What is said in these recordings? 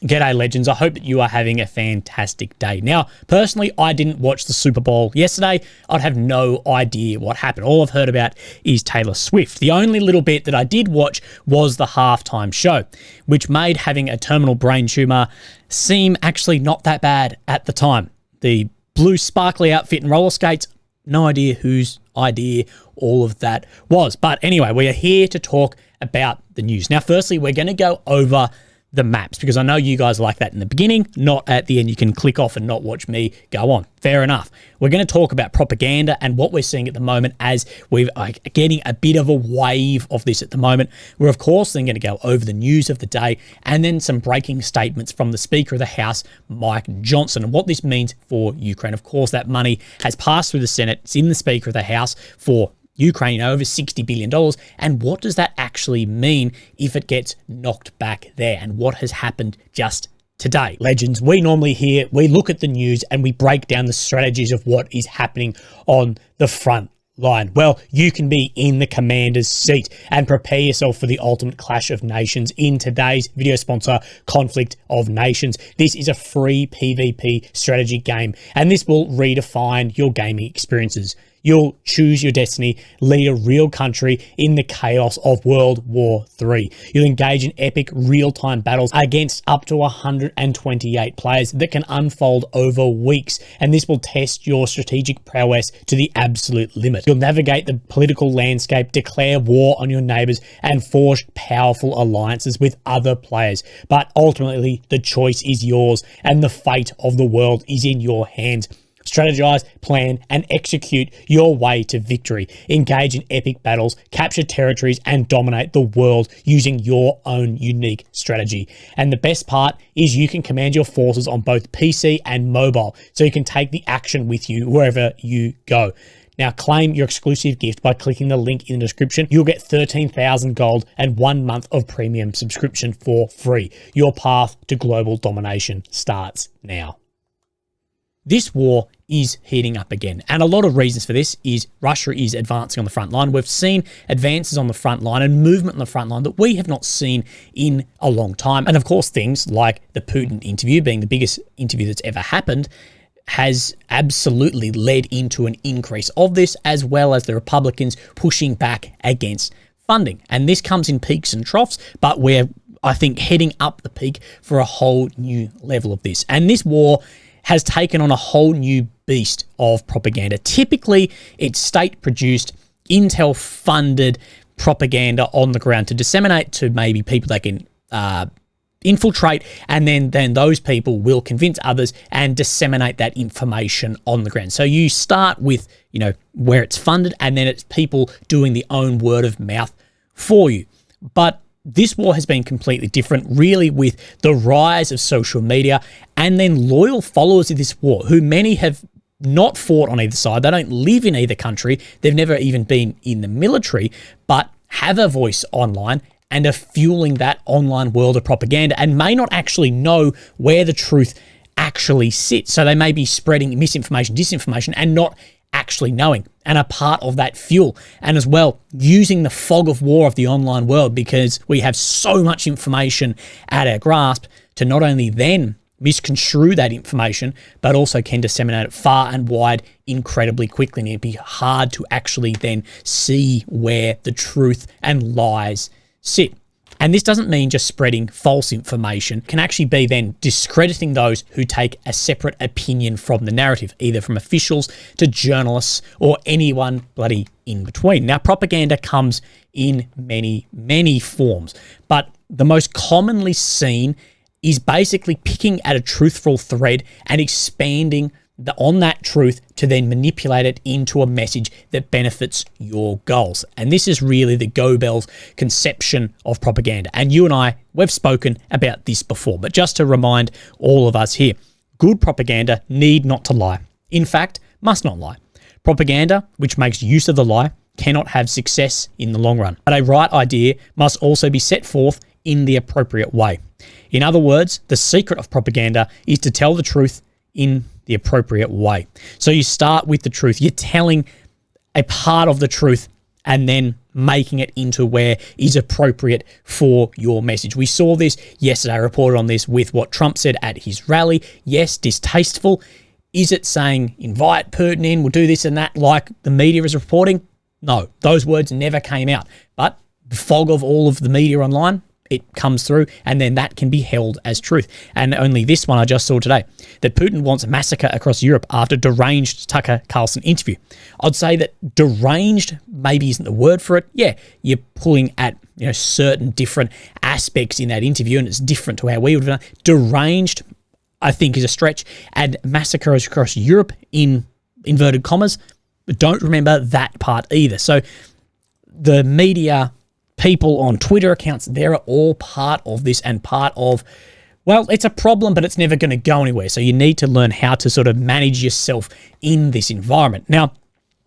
G'day legends, I hope that you are having a fantastic day. Now, personally, I didn't watch the Super Bowl yesterday. I'd have no idea what happened. All I've heard about is Taylor Swift. The only little bit that I did watch was the halftime show, which made having a terminal brain tumour seem actually not that bad at the time. The blue sparkly outfit and roller skates, no idea whose idea all of that was. But anyway, we are here to talk about the news. Now, firstly, we're going to go over the maps, because I know you guys like that in the beginning, not at the end. You can click off and not watch me go on. Fair enough. We're going to talk about propaganda and what we're seeing at the moment, as we're getting a bit of a wave of this at the moment. We're, of course, then going to go over the news of the day and then some breaking statements from the Speaker of the House, Mike Johnson, and what this means for Ukraine. Of course, that money has passed through the Senate. It's in the Speaker of the House for Ukraine, over $60 billion. And what does that actually mean if it gets knocked back there? And what has happened just today? Legends, we normally look at the news and we break down the strategies of what is happening on the front line. Well, you can be in the commander's seat and prepare yourself for the ultimate clash of nations in today's video sponsor, Conflict of Nations. This is a free PvP strategy game, and this will redefine your gaming experiences. You'll choose your destiny, lead a real country in the chaos of World War III. You'll engage in epic real-time battles against up to 128 players that can unfold over weeks, and this will test your strategic prowess to the absolute limit. You'll navigate the political landscape, declare war on your neighbors, and forge powerful alliances with other players. But ultimately, the choice is yours, and the fate of the world is in your hands. Strategize, plan, and execute your way to victory. Engage in epic battles, capture territories, and dominate the world using your own unique strategy. And the best part is you can command your forces on both PC and mobile, so you can take the action with you wherever you go. Now, claim your exclusive gift by clicking the link in the description. You'll get 13,000 gold and 1 month of premium subscription for free. Your path to global domination starts now. This war is heating up again, and a lot of reasons for this is Russia is advancing on the front line. We've seen advances on the front line and movement on the front line that we have not seen in a long time. And of course, things like the Putin interview, being the biggest interview that's ever happened, has absolutely led into an increase of this, as well as the Republicans pushing back against funding. And this comes in peaks and troughs, but we're, I think, heading up the peak for a whole new level of this. And this war has taken on a whole new beast of propaganda. Typically, it's state-produced, intel-funded propaganda on the ground to disseminate to maybe people that can infiltrate, and then those people will convince others and disseminate that information on the ground. So you start with, where it's funded, and then it's people doing the own word of mouth for you. But this war has been completely different, really, with the rise of social media and then loyal followers of this war, who many have not fought on either side. They don't live in either country. They've never even been in the military, but have a voice online and are fueling that online world of propaganda and may not actually know where the truth actually sits. So they may be spreading misinformation, disinformation, and not actually knowing, and a part of that fuel. And as well, using the fog of war of the online world, because we have so much information at our grasp, to not only then misconstrue that information, but also can disseminate it far and wide incredibly quickly. And it'd be hard to actually then see where the truth and lies sit. And this doesn't mean just spreading false information. It can actually be then discrediting those who take a separate opinion from the narrative, either from officials to journalists or anyone bloody in between. Now, propaganda comes in many, many forms, but the most commonly seen is basically picking at a truthful thread and expanding on that truth to then manipulate it into a message that benefits your goals. And this is really the Goebbels conception of propaganda. And you and I, we've spoken about this before, but just to remind all of us here, good propaganda need not to lie. In fact, must not lie. Propaganda, which makes use of the lie, cannot have success in the long run. But a right idea must also be set forth in the appropriate way. In other words, the secret of propaganda is to tell the truth in the appropriate way. So you start with the truth. You're telling a part of the truth and then making it into where is appropriate for your message. We saw this yesterday. I reported on this with what Trump said at his rally. Yes, distasteful. Is it saying invite Putin in, we'll do this and that like the media is reporting? No, those words never came out. But the fog of all of the media online, it comes through, and then that can be held as truth. And only this one I just saw today, that Putin wants a massacre across Europe after deranged Tucker Carlson interview. I'd say that deranged maybe isn't the word for it. Yeah, you're pulling at certain different aspects in that interview, and it's different to how we would have done. Deranged, I think, is a stretch. And massacres across Europe in inverted commas, but don't remember that part either. So the media, people on Twitter accounts, they're all part of this and part of, well, it's a problem, but it's never going to go anywhere. So you need to learn how to sort of manage yourself in this environment. Now,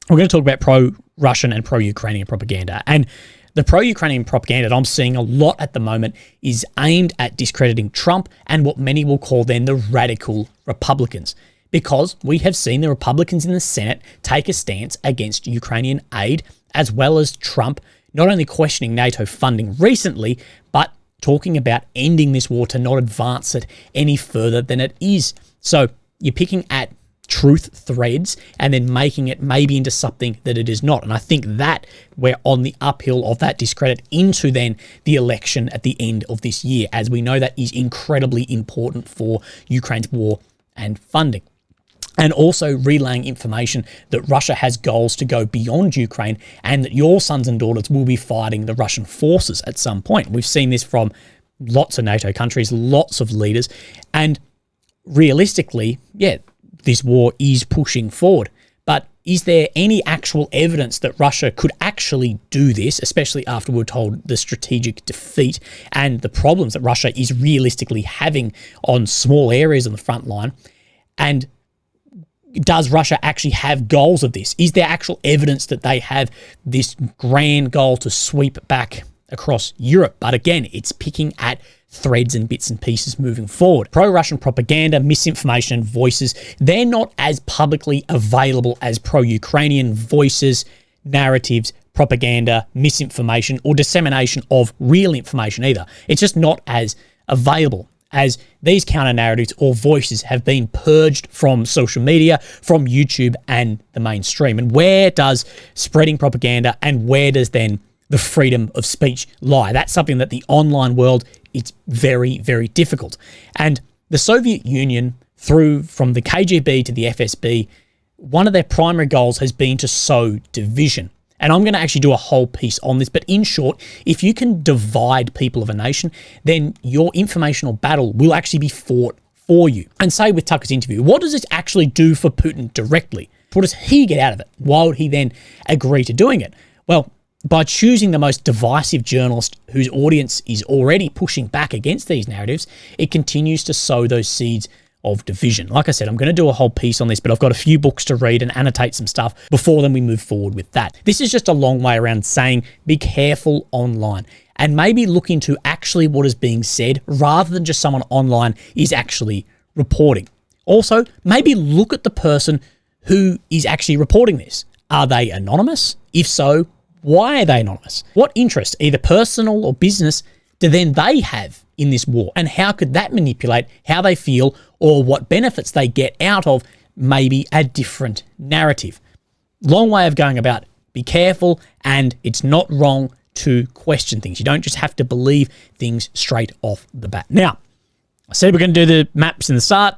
we're going to talk about pro-Russian and pro-Ukrainian propaganda. And the pro-Ukrainian propaganda that I'm seeing a lot at the moment is aimed at discrediting Trump and what many will call then the radical Republicans. Because we have seen the Republicans in the Senate take a stance against Ukrainian aid, as well as Trump not only questioning NATO funding recently, but talking about ending this war to not advance it any further than it is. So you're picking at truth threads and then making it maybe into something that it is not. And I think that we're on the uphill of that discredit into then the election at the end of this year, as we know that is incredibly important for Ukraine's war and funding. And also relaying information that Russia has goals to go beyond Ukraine and that your sons and daughters will be fighting the Russian forces at some point. We've seen this from lots of NATO countries, lots of leaders. And realistically, yeah, this war is pushing forward. But is there any actual evidence that Russia could actually do this, especially after we're told the strategic defeat and the problems that Russia is realistically having on small areas on the front line? And does Russia actually have goals of this? Is there actual evidence that they have this grand goal to sweep back across Europe? But again, it's picking at threads and bits and pieces moving forward. Pro-Russian propaganda, misinformation, and voices, they're not as publicly available as pro-Ukrainian voices, narratives, propaganda, misinformation, or dissemination of real information either. It's just not as available, as these counter-narratives or voices have been purged from social media, from YouTube and the mainstream. And where does spreading propaganda and where does then the freedom of speech lie? That's something that the online world, it's very, very difficult. And the Soviet Union, from the KGB to the FSB, one of their primary goals has been to sow division. And I'm going to actually do a whole piece on this. But in short, if you can divide people of a nation, then your informational battle will actually be fought for you. And say with Tucker's interview, what does this actually do for Putin directly? What does he get out of it? Why would he then agree to doing it? Well, by choosing the most divisive journalist whose audience is already pushing back against these narratives, it continues to sow those seeds of division. Like I said, I'm going to do a whole piece on this, but I've got a few books to read and annotate some stuff before then we move forward with that. This is just a long way around saying be careful online and maybe look into actually what is being said rather than just someone online is actually reporting. Also, maybe look at the person who is actually reporting this. Are they anonymous? If so, why are they anonymous? What interest, either personal or business, do then they have in this war? And how could that manipulate how they feel or what benefits they get out of maybe a different narrative? Long way of going about it. Be careful, and it's not wrong to question things. You don't just have to believe things straight off the bat. Now, I said we're going to do the maps in the start,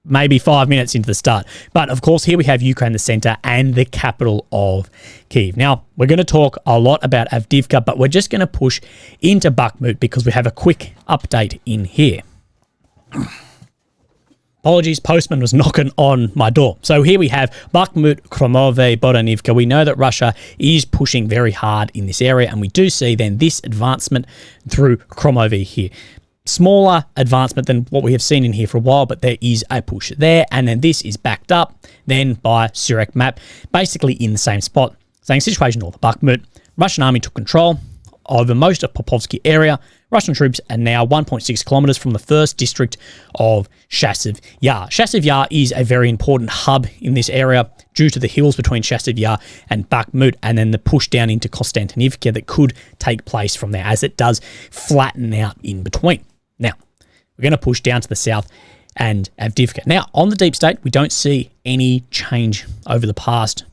maybe 5 minutes into the start. But of course, here we have Ukraine, the center, and the capital of Kyiv. Now, we're going to talk a lot about Avdiivka, but we're just going to push into Bakhmut because we have a quick update in here. Apologies, postman was knocking on my door. So here we have Bakhmut, Kromove, Bodanivka. We know that Russia is pushing very hard in this area, and we do see then this advancement through Kromove here. Smaller advancement than what we have seen in here for a while, but there is a push there, and then this is backed up then by Surak map, basically in the same spot. Same situation north of Bakhmut. Russian army took control over most of Popovsky area. Russian troops are now 1.6 kilometers from the first district of Chasiv Yar. Chasiv Yar is a very important hub in this area due to the hills between Chasiv Yar and Bakhmut, and then the push down into Konstantinivka that could take place from there, as it does flatten out in between. Now, we're going to push down to the south and Avdiivka. Now, on the deep state, we don't see any change over the past,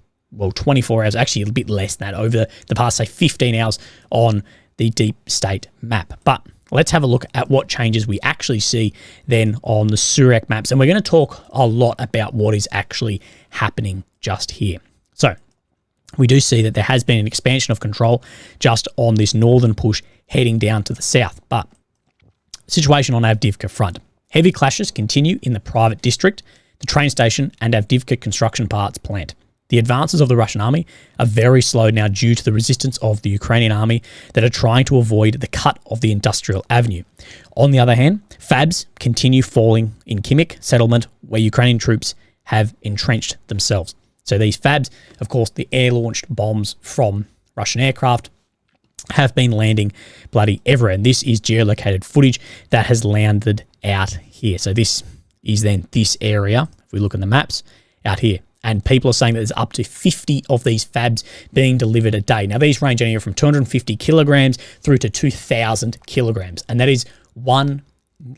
24 hours, actually a bit less than that, over the past, say, 15 hours on the deep state map. But let's have a look at what changes we actually see then on the Surak maps. And we're going to talk a lot about what is actually happening just here. So we do see that there has been an expansion of control just on this northern push heading down to the south. But situation on Avdiivka front. Heavy clashes continue in the private district, the train station, and Avdiivka construction parts plant. The advances of the Russian army are very slow now due to the resistance of the Ukrainian army that are trying to avoid the cut of the industrial avenue. On the other hand, FABs continue falling in Kimik settlement where Ukrainian troops have entrenched themselves. So these FABs, of course, the air-launched bombs from Russian aircraft, have been landing bloody everywhere. And this is geolocated footage that has landed out here. So this is then this area, if we look at the maps, out here. And people are saying that there's up to 50 of these FABs being delivered a day. Now, these range anywhere from 250 kilograms through to 2,000 kilograms. And that is one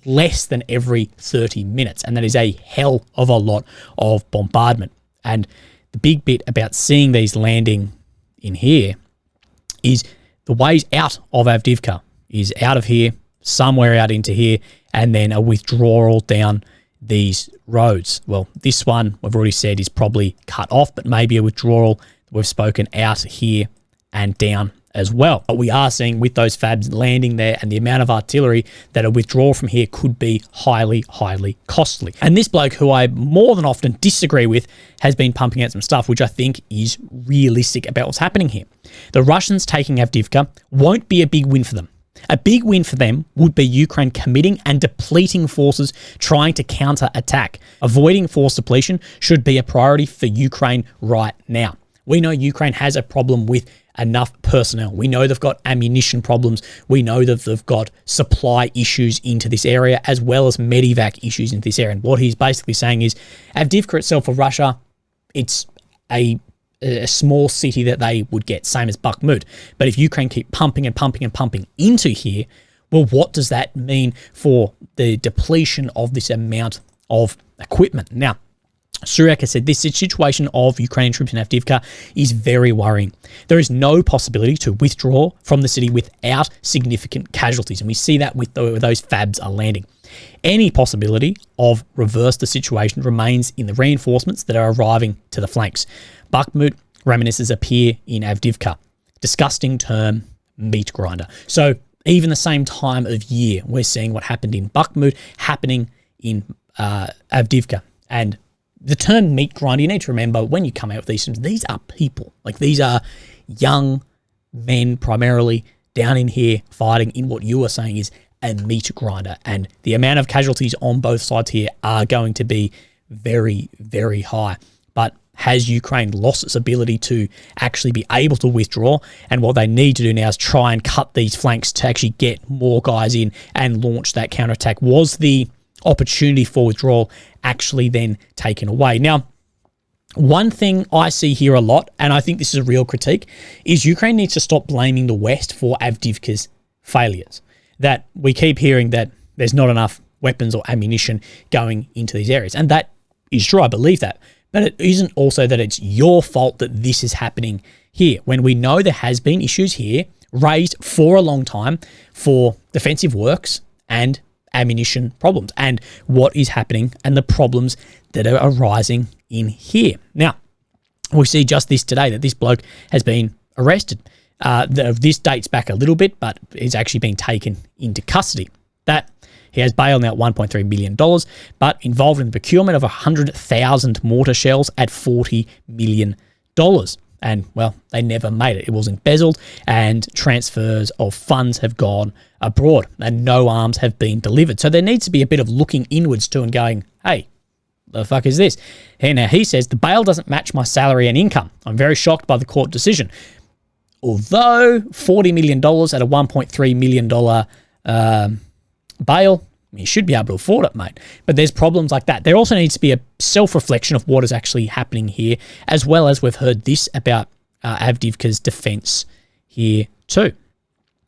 less than every 30 minutes. And that is a hell of a lot of bombardment. And the big bit about seeing these landing in here is the ways out of Avdiivka is out of here, somewhere out into here, and then a withdrawal down these roads. Well, this one we've already said is probably cut off, but maybe a withdrawal we've spoken out here and down as well. But we are seeing with those FABs landing there and the amount of artillery that a withdrawal from here could be highly, highly costly. And this bloke, who I more than often disagree with, has been pumping out some stuff which I think is realistic about what's happening here. The Russians taking Avdiivka won't be a big win for them. A big win for them would be Ukraine committing and depleting forces trying to counter-attack. Avoiding force depletion should be a priority for Ukraine right now. We know Ukraine has a problem with enough personnel. We know they've got ammunition problems. We know that they've got supply issues into this area, as well as medevac issues into this area. And what he's basically saying is Avdiivka itself for Russia, it's a small city that they would get, same as Bakhmut. But if Ukraine keep pumping and pumping and pumping into here, well, what does that mean for the depletion of this amount of equipment? Now, Surak has said this situation of Ukrainian troops in Avdiivka is very worrying. There is no possibility to withdraw from the city without significant casualties, and we see that with those FABs are landing. Any possibility of reverse the situation remains in the reinforcements that are arriving to the flanks. Bakhmut reminiscences appear in Avdiivka. Disgusting term, meat grinder. So even the same time of year, we're seeing what happened in Bakhmut happening in Avdiivka. And the term meat grinder, you need to remember when you come out with these things, these are people. Like, these are young men primarily down in here fighting in what you are saying is a meat grinder. And the amount of casualties on both sides here are going to be very, very high. But has Ukraine lost its ability to actually be able to withdraw? And what they need to do now is try and cut these flanks to actually get more guys in and launch that counterattack. Was the opportunity for withdrawal actually then taken away? Now, one thing I see here a lot, and I think this is a real critique, is Ukraine needs to stop blaming the West for Avdiivka's failures. That we keep hearing that there's not enough weapons or ammunition going into these areas. And that is true, I believe that. But it isn't also that it's your fault that this is happening here, when we know there has been issues here raised for a long time for defensive works and ammunition problems, and what is happening and the problems that are arising in here. Now, we see just this today that this bloke has been arrested. This dates back a little bit, but it's actually been taken into custody. That he has bail now at $1.3 million, but involved in the procurement of 100,000 mortar shells at $40 million. And, well, they never made it. It was embezzled, and transfers of funds have gone abroad, and no arms have been delivered. So there needs to be a bit of looking inwards too and going, hey, the fuck is this? And now he says, the bail doesn't match my salary and income. I'm very shocked by the court decision. Although $40 million at a $1.3 million bail, you should be able to afford it, mate. But there's problems like that. There also needs to be a self-reflection of what is actually happening here, as well as we've heard this about Avdiivka's defense here too.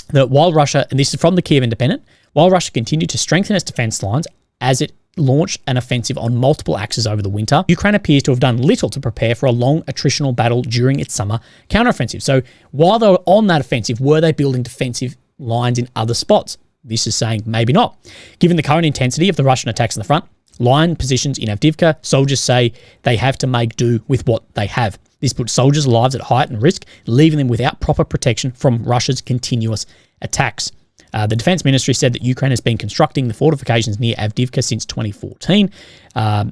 That while Russia, and this is from the Kiev Independent, while Russia continued to strengthen its defense lines as it launched an offensive on multiple axes over the winter, Ukraine appears to have done little to prepare for a long attritional battle during its summer counteroffensive. So while they were on that offensive, were they building defensive lines in other spots? This is saying maybe not. Given the current intensity of the Russian attacks on the front, line positions in Avdiivka, soldiers say they have to make do with what they have. This puts soldiers' lives at heightened risk, leaving them without proper protection from Russia's continuous attacks. The Defense Ministry said that Ukraine has been constructing the fortifications near Avdiivka since 2014,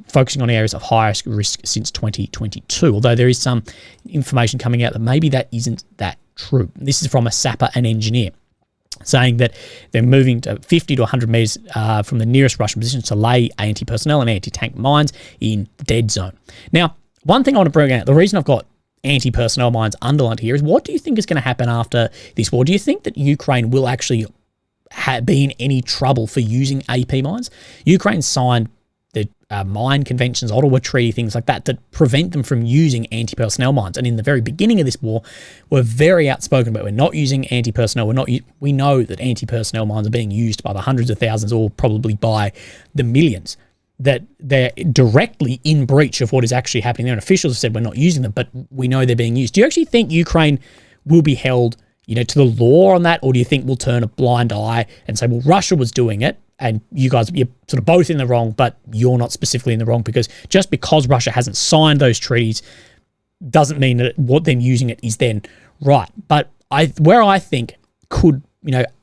focusing on areas of highest risk since 2022, although there is some information coming out that maybe that isn't that true. This is from a sapper and engineer, saying that they're moving to 50 to 100 metres from the nearest Russian position to lay anti-personnel and anti-tank mines in dead zone. Now, one thing I want to bring out, the reason I've got anti-personnel mines underlined here is, what do you think is going to happen after this war? Do you think that Ukraine will actually be in any trouble for using AP mines? Ukraine signed the mine conventions, Ottawa Treaty, things like that prevent them from using anti-personnel mines. And in the very beginning of this war, we're very outspoken about we're not using anti-personnel. We know that anti-personnel mines are being used by the hundreds of thousands, or probably by the millions, that they're directly in breach of what is actually happening there. And officials have said we're not using them, but we know they're being used. Do you actually think Ukraine will be held to the law on that? Or do you think we'll turn a blind eye and say, well, Russia was doing it and you guys, you're sort of both in the wrong, but you're not specifically in the wrong, because just because Russia hasn't signed those treaties doesn't mean that what them using it is then right. But where I think could,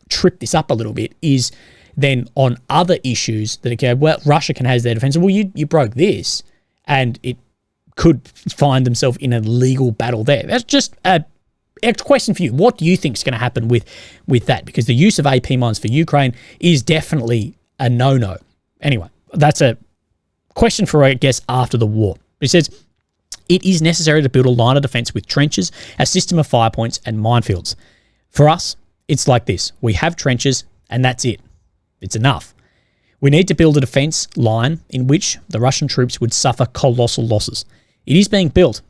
trip this up a little bit is then on other issues that, okay, well, Russia can have their defense. Well, you broke this, and it could find themselves in a legal battle there. That's just a question for you. What do you think is going to happen with that? Because the use of AP mines for Ukraine is definitely a no-no. Anyway, that's a question for, I guess, after the war. It says, it is necessary to build a line of defense with trenches, a system of fire points, and minefields. For us, it's like this. We have trenches, and that's it. It's enough. We need to build a defense line in which the Russian troops would suffer colossal losses. It is being built.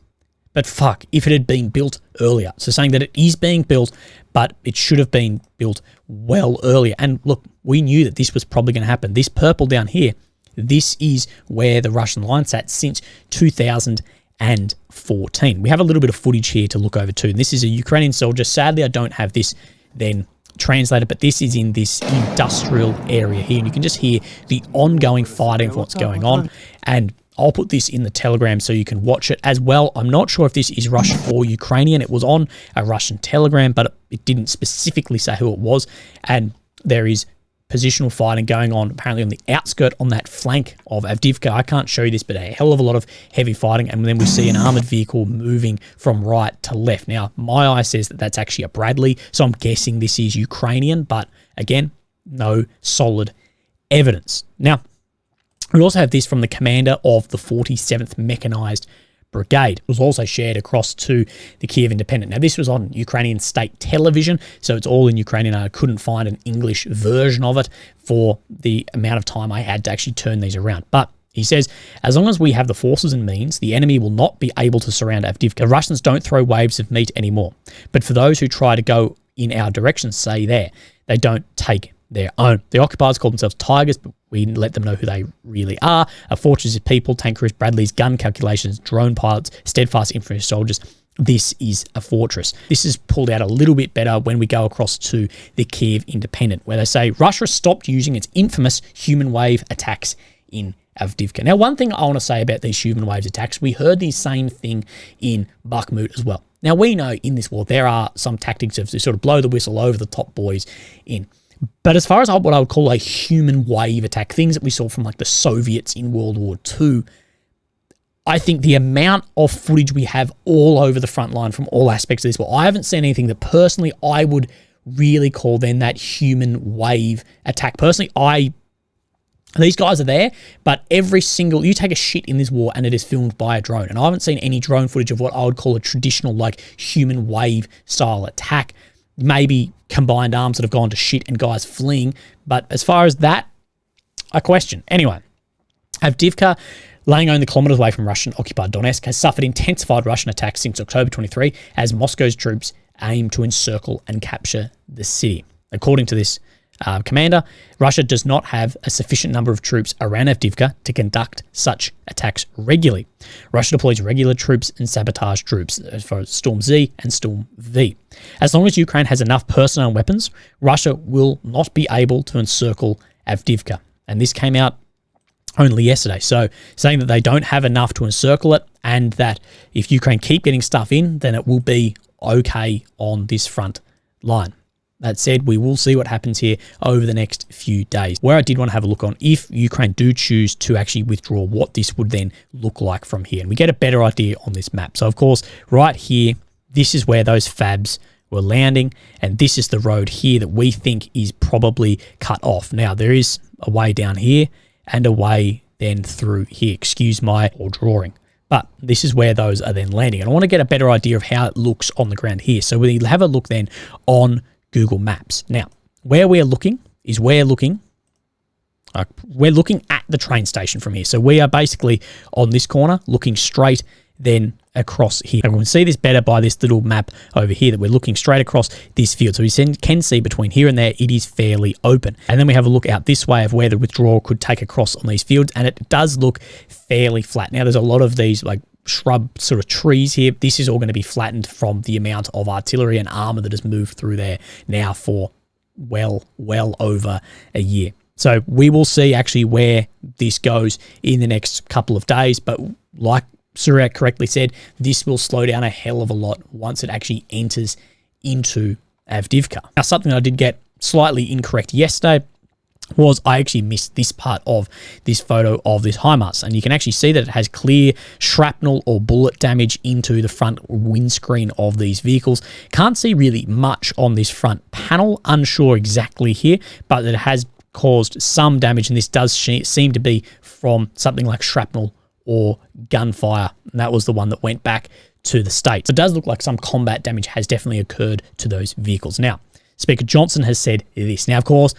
But fuck, if it had been built earlier. So saying that it is being built, but it should have been built well earlier. And look, we knew that this was probably going to happen. This purple down here, this is where the Russian line sat since 2014. We have a little bit of footage here to look over too. And this is a Ukrainian soldier. Sadly, I don't have this then translated, but this is in this industrial area here. And you can just hear the ongoing fighting for what's going on. And I'll put this in the Telegram so you can watch it as well. I'm not sure if this is Russian or Ukrainian. It was on a Russian Telegram, but it didn't specifically say who it was. And there is positional fighting going on apparently on the outskirt on that flank of Avdiivka. I can't show you this, but a hell of a lot of heavy fighting. And then we see an armoured vehicle moving from right to left. Now, my eye says that that's actually a Bradley, so I'm guessing this is Ukrainian, but again, no solid evidence. Now, we also have this from the commander of the 47th Mechanized Brigade. It was also shared across to the Kiev Independent. Now, this was on Ukrainian state television, so it's all in Ukrainian. I couldn't find an English version of it for the amount of time I had to actually turn these around. But he says, as long as we have the forces and means, the enemy will not be able to surround Avdiivka. The Russians don't throw waves of meat anymore. But for those who try to go in our direction, say there, they don't take their own. The occupiers call themselves Tigers, but we let them know who they really are. A fortress of people, tank crews, Bradleys, gun calculations, drone pilots, steadfast infantry soldiers. This is a fortress. This is pulled out a little bit better when we go across to the Kiev Independent, where they say Russia stopped using its infamous human wave attacks in Avdiivka. Now, one thing I want to say about these human waves attacks, we heard the same thing in Bakhmut as well. Now, we know in this war there are some tactics of to sort of blow the whistle over the top boys in. But as far as what I would call a human wave attack, things that we saw from like the Soviets in World War II, I think the amount of footage we have all over the front line from all aspects of this war, I haven't seen anything that personally I would really call then that human wave attack. Personally, I These guys are there, but you take a shit in this war and it is filmed by a drone. And I haven't seen any drone footage of what I would call a traditional like human wave style attack. Maybe combined arms that have gone to shit and guys fleeing. But as far as that, I question. Anyway, Avdiivka, laying only kilometers away from Russian-occupied Donetsk, has suffered intensified Russian attacks since October 23 as Moscow's troops aim to encircle and capture the city. According to this commander, Russia does not have a sufficient number of troops around Avdiivka to conduct such attacks regularly. Russia deploys regular troops and sabotage troops as far as Storm Z and Storm V. As long as Ukraine has enough personnel and weapons, Russia will not be able to encircle Avdiivka. And this came out only yesterday. So saying that they don't have enough to encircle it and that if Ukraine keep getting stuff in, then it will be okay on this front line. That said, we will see what happens here over the next few days. Where I did want to have a look on, if Ukraine do choose to actually withdraw, what this would then look like from here. And we get a better idea on this map. So, of course, right here, this is where those FABs were landing. And this is the road here that we think is probably cut off. Now, there is a way down here and a way then through here. Excuse my poor drawing. But this is where those are then landing. And I want to get a better idea of how it looks on the ground here. So we'll have a look then on Google Maps. Now, where we're looking is we're looking at the train station from here. So we are basically on this corner looking straight then across here. And we can see this better by this little map over here that we're looking straight across this field. So we can see between here and there, it is fairly open. And then we have a look out this way of where the withdrawal could take across on these fields. And it does look fairly flat. Now, there's a lot of these like shrub sort of trees here. This is all going to be flattened from the amount of artillery and armor that has moved through there now for well over a year. So we will see actually where this goes in the next couple of days. But like Surya correctly said, this will slow down a hell of a lot once it actually enters into Avdiivka. Now, something I did get slightly incorrect yesterday was I actually missed this part of this photo of this HIMARS, and you can actually see that it has clear shrapnel or bullet damage into the front windscreen of these vehicles. Can't see really much on this front panel, unsure exactly here, but it has caused some damage, and this does seem to be from something like shrapnel or gunfire, and that was the one that went back to the States. So it does look like some combat damage has definitely occurred to those vehicles. Now, Speaker Johnson has said this. Now, of course,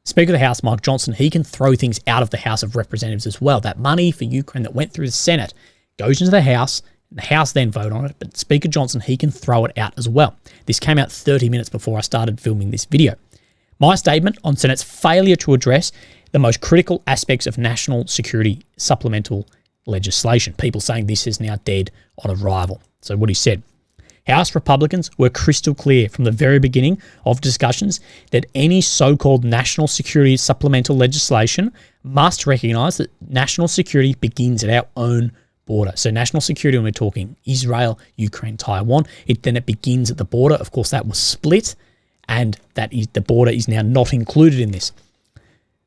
Speaker of the House, Mike Johnson, he can throw things out of the House of Representatives as well. That money for Ukraine that went through the Senate goes into the House, and the House then vote on it, but Speaker Johnson, he can throw it out as well. This came out 30 minutes before I started filming this video. My statement on Senate's failure to address the most critical aspects of national security supplemental legislation. People saying this is now dead on arrival. So what he said, House Republicans were crystal clear from the very beginning of discussions that any so-called national security supplemental legislation must recognise that national security begins at our own border. So national security, when we're talking Israel, Ukraine, Taiwan, it begins at the border. Of course, that was split, and the border is now not included in this.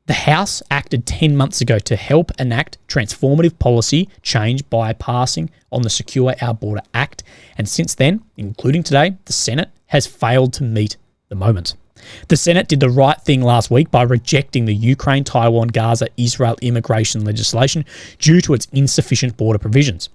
The House acted 10 months ago to help enact transformative policy change by passing on the Secure Our Border Act, and since then, including today, the Senate has failed to meet the moment. The Senate did the right thing last week by rejecting the Ukraine, Taiwan, Gaza, Israel immigration legislation due to its insufficient border provisions.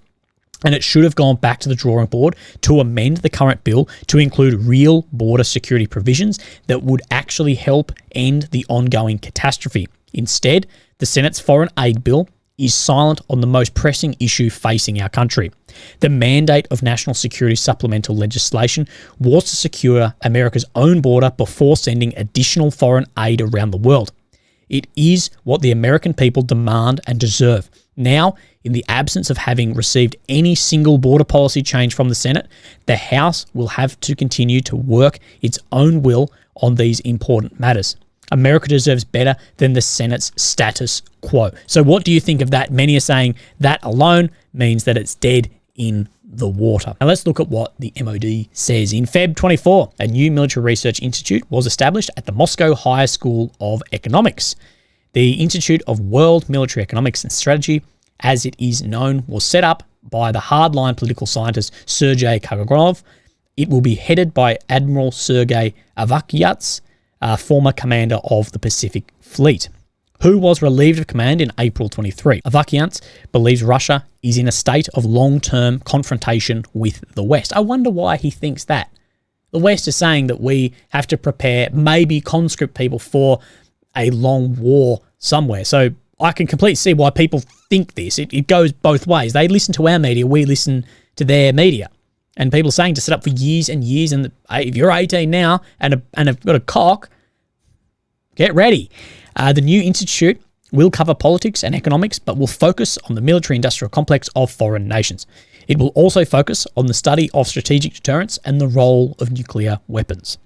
And it should have gone back to the drawing board to amend the current bill to include real border security provisions that would actually help end the ongoing catastrophe. Instead, the Senate's foreign aid bill is silent on the most pressing issue facing our country. The mandate of national security supplemental legislation was to secure America's own border before sending additional foreign aid around the world. It is what the American people demand and deserve. Now, in the absence of having received any single border policy change from the Senate, the House will have to continue to work its own will on these important matters. America deserves better than the Senate's status quo. So what do you think of that? Many are saying that alone means that it's dead in the water. Now let's look at what the MOD says. In Feb 24, a new military research institute was established at the Moscow Higher School of Economics. The Institute of World Military Economics and Strategy, as it is known, was set up by the hardline political scientist Sergei Kagorov. It will be headed by Admiral Sergei Avakiats, former commander of the Pacific Fleet. who was relieved of command in April 23. Avdiivka believes Russia is in a state of long-term confrontation with the West. I wonder why he thinks that. The West is saying that we have to prepare, maybe conscript people for a long war somewhere. So I can completely see why people think this. It goes both ways. They listen to our media, we listen to their media. And people are saying to set up for years and years. And if you're 18 now and have got a cock, get ready. The new institute will cover politics and economics, but will focus on the military-industrial complex of foreign nations. It will also focus on the study of strategic deterrence and the role of nuclear weapons.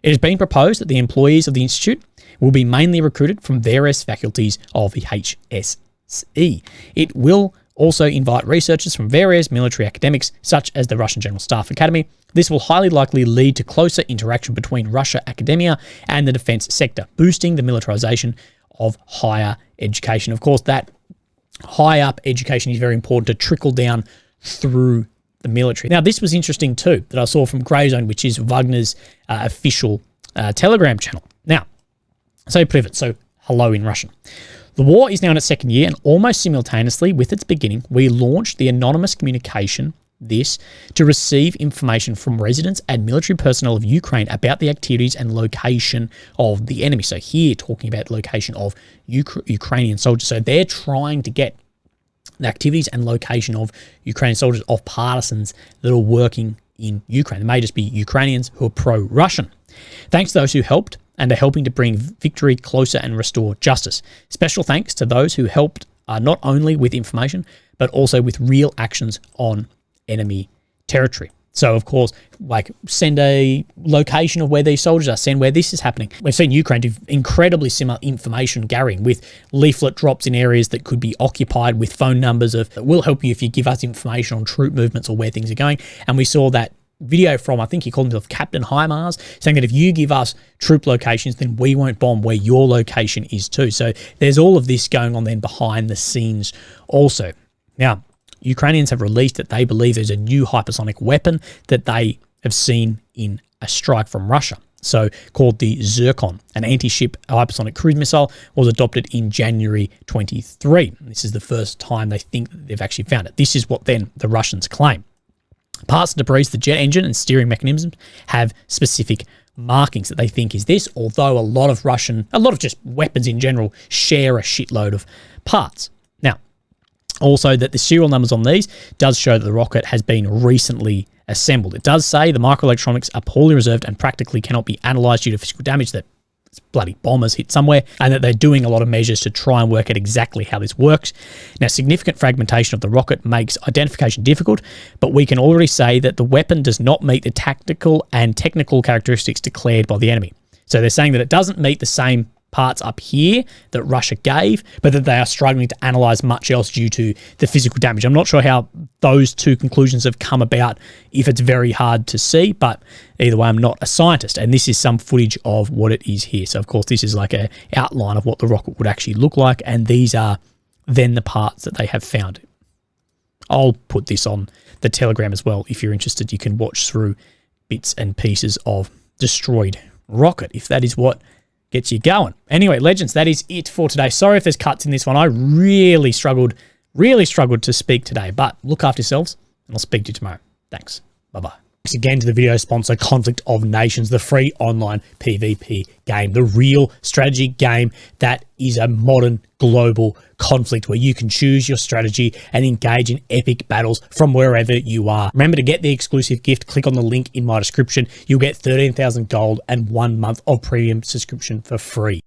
It has been proposed that the employees of the institute will be mainly recruited from various faculties of the HSE. It will also invite researchers from various military academics, such as the Russian General Staff Academy. This will highly likely lead to closer interaction between Russia academia and the defense sector, boosting the militarization of higher education. Of course, that high up education is very important to trickle down through the military. Now, this was interesting too, that I saw from Greyzone, which is Wagner's official Telegram channel. Now, so privet, so hello in Russian. The war is now in its second year, and almost simultaneously with its beginning, we launched the anonymous communication, to receive information from residents and military personnel of Ukraine about the activities and location of the enemy. So here, talking about location of Ukrainian soldiers. So they're trying to get the activities and location of Ukrainian soldiers, of partisans that are working in Ukraine. It may just be Ukrainians who are pro-Russian. Thanks to those who helped and are helping to bring victory closer and restore justice. Special thanks to those who helped not only with information, but also with real actions on enemy territory. So, of course, like send a location of where these soldiers are, send where this is happening. We've seen Ukraine do incredibly similar information gathering with leaflet drops in areas that could be occupied, with phone numbers of, we'll help you if you give us information on troop movements or where things are going. And we saw that video from, I think he called himself Captain HIMARS, saying that if you give us troop locations, then we won't bomb where your location is too. So there's all of this going on then behind the scenes also. Now, Ukrainians have released that they believe there's a new hypersonic weapon that they have seen in a strike from Russia. So called the Zircon, an anti-ship hypersonic cruise missile, was adopted in January 23. This is the first time they think that they've actually found it. This is what then the Russians claim. Parts and debris, the jet engine and steering mechanisms have specific markings that they think is this, although a lot of just weapons in general share a shitload of parts. Now, also that the serial numbers on these does show that the rocket has been recently assembled. It does say the microelectronics are poorly reserved and practically cannot be analysed due to physical damage, that bloody bombers hit somewhere, and that they're doing a lot of measures to try and work out exactly how this works. Now, significant fragmentation of the rocket makes identification difficult, but we can already say that the weapon does not meet the tactical and technical characteristics declared by the enemy. So they're saying that it doesn't meet the same parts up here that Russia gave, but that they are struggling to analyse much else due to the physical damage. I'm not sure how those two conclusions have come about, if it's very hard to see, but either way, I'm not a scientist, and this is some footage of what it is here. So, of course, this is like an outline of what the rocket would actually look like, and these are then the parts that they have found. I'll put this on the Telegram as well. If you're interested, you can watch through bits and pieces of destroyed rocket, if that is what gets you going. Anyway, legends, that is it for today. Sorry if there's cuts in this one. I really struggled to speak today, but look after yourselves, and I'll speak to you tomorrow. Thanks. Bye-bye. Thanks again to the video sponsor, Conflict of Nations, the free online PvP game, the real strategy game that is a modern global conflict where you can choose your strategy and engage in epic battles from wherever you are. Remember to get the exclusive gift, click on the link in my description. You'll get 13,000 gold and 1 month of premium subscription for free.